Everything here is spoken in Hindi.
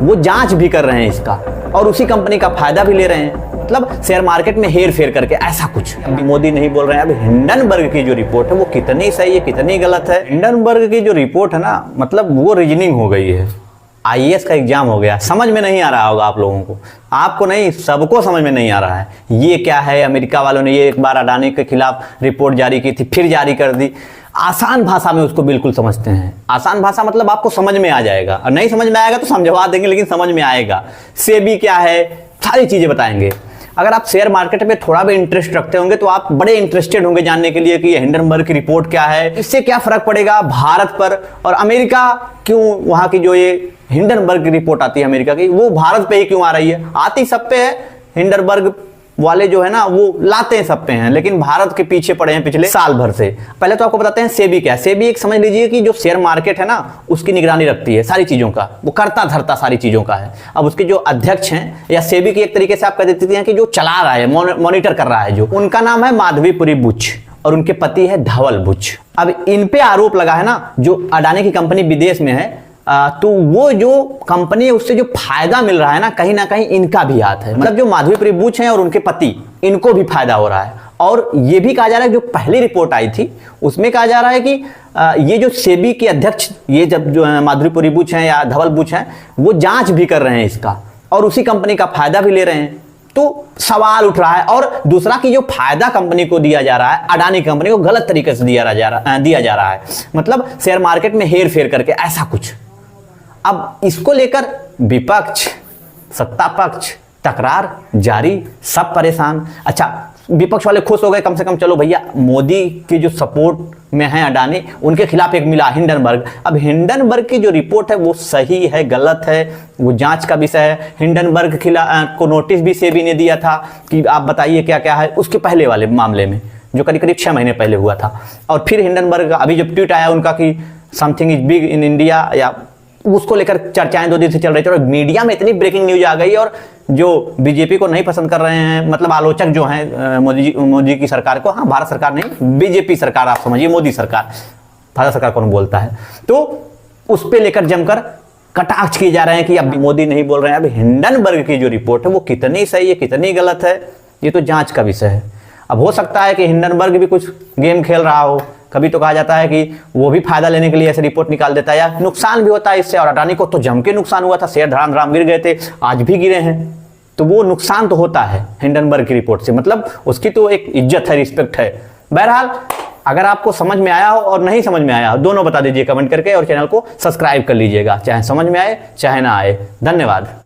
वो जांच भी कर रहे हैं इसका और उसी कंपनी का फायदा भी ले रहे हैं, मतलब शेयर मार्केट में हेर फेर करके ऐसा कुछ। अभी मोदी नहीं बोल रहे हैं। अब हिंडनबर्ग की जो रिपोर्ट है वो कितनी सही है कितनी गलत है। हिंडनबर्ग की जो रिपोर्ट है ना, मतलब वो रीजनिंग हो गई है। आईएएस का एग्जाम हो गया, समझ में नहीं आ रहा होगा आप लोगों को, आपको नहीं सबको समझ में नहीं आ रहा है ये क्या है। अमेरिका वालों ने ये एक बार अडानी के खिलाफ रिपोर्ट जारी की थी, फिर जारी कर दी। आसान भाषा में उसको बिल्कुल समझते हैं। आसान भाषा मतलब आपको समझ में आ जाएगा, और नहीं समझ में आएगा तो समझवा देंगे, लेकिन समझ में आएगा। सेबी क्या है सारी चीजें बताएंगे। अगर आप शेयर मार्केट में थोड़ा भी इंटरेस्ट रखते होंगे तो आप बड़े इंटरेस्टेड होंगे जानने के लिए कि हिंडनबर्ग की रिपोर्ट क्या है, इससे क्या फर्क पड़ेगा भारत पर, और अमेरिका क्यों, वहां की जो ये हिंडनबर्ग की रिपोर्ट आती है अमेरिका की, वो भारत पे ही क्यों आ रही है। आती सब पे है, हिंडनबर्ग वाले जो है ना वो लाते हैं सब पे हैं, लेकिन भारत के पीछे पड़े हैं पिछले साल भर से। पहले तो आपको बताते हैं सेबी क्या है। सेबी एक समझ लीजिए कि जो शेयर मार्केट है ना उसकी निगरानी रखती है सारी चीजों का, वो करता धरता सारी चीजों का है। अब उसके जो अध्यक्ष हैं, या सेबी की एक तरीके से आप कह देते हैं कि जो चला रहा है, मॉनिटर कर रहा है, जो उनका नाम है माधवीपुरी बुच और उनके पति है धवल बुच। अब इन पे आरोप लगा है ना, जो अडानी की कंपनी विदेश में है, तो वो जो कंपनी है उससे जो फायदा मिल रहा है ना कहीं इनका भी हाथ है। मतलब जो माधवीपुरी बुच हैं और उनके पति, इनको भी फायदा हो रहा है। और ये भी कहा जा रहा है, जो पहली रिपोर्ट आई थी उसमें कहा जा रहा है कि ये जो सेबी के अध्यक्ष, ये जब जो माधवीपुरी बुच हैं या धवल बुच हैं, वो जांच भी कर रहे हैं इसका और उसी कंपनी का फायदा भी ले रहे हैं। तो सवाल उठ रहा है। और दूसरा कि जो फायदा कंपनी को दिया जा रहा है, अडानी कंपनी को गलत तरीके से दिया जा रहा है, मतलब शेयर मार्केट में हेर फेर करके ऐसा कुछ। अब इसको लेकर विपक्ष, सत्ता पक्ष, तकरार जारी, सब परेशान। अच्छा, विपक्ष वाले खुश हो गए, कम से कम चलो भैया मोदी की जो सपोर्ट में है अडानी, उनके खिलाफ एक मिला हिंडनबर्ग। अब हिंडनबर्ग की जो रिपोर्ट है वो सही है गलत है वो जांच का विषय है। हिंडनबर्ग को नोटिस भी सेबी ने दिया था कि आप बताइए क्या क्या है, उसके पहले वाले मामले में जो करीब 6 महीने पहले हुआ था। और फिर हिंडनबर्ग अभी जब ट्वीट आया उनका कि something is big in India, या उसको लेकर चर्चाएं 2 दिन से चल रही थी और मीडिया में इतनी ब्रेकिंग न्यूज आ गई। और जो बीजेपी को नहीं पसंद कर रहे हैं, मतलब आलोचक जो हैं मोदी की सरकार को, हाँ भारत सरकार नहीं बीजेपी सरकार आप समझिए, मोदी सरकार, भारत सरकार कौन बोलता है, तो उस पे लेकर जमकर कटाक्ष किए जा रहे हैं कि अब मोदी नहीं बोल रहे हैं। अब हिंडनबर्ग की जो रिपोर्ट है वो कितनी सही है कितनी गलत है, ये तो जांच का विषय है। अब हो सकता है कि हिंडनबर्ग भी कुछ गेम खेल रहा हो। कभी तो कहा जाता है कि वो भी फायदा लेने के लिए ऐसे रिपोर्ट निकाल देता है, या नुकसान भी होता है इससे। और अडानी को तो जम के नुकसान हुआ था, शेयर धड़ाम गिर गए थे, आज भी गिरे हैं। तो वो नुकसान तो होता है हिंडनबर्ग की रिपोर्ट से, मतलब उसकी तो एक इज्जत है, रिस्पेक्ट है। बहरहाल अगर आपको समझ में आया हो और नहीं समझ में आया हो, दोनों बता दीजिए कमेंट करके, और चैनल को सब्सक्राइब कर लीजिएगा, चाहे समझ में आए चाहे ना आए। धन्यवाद।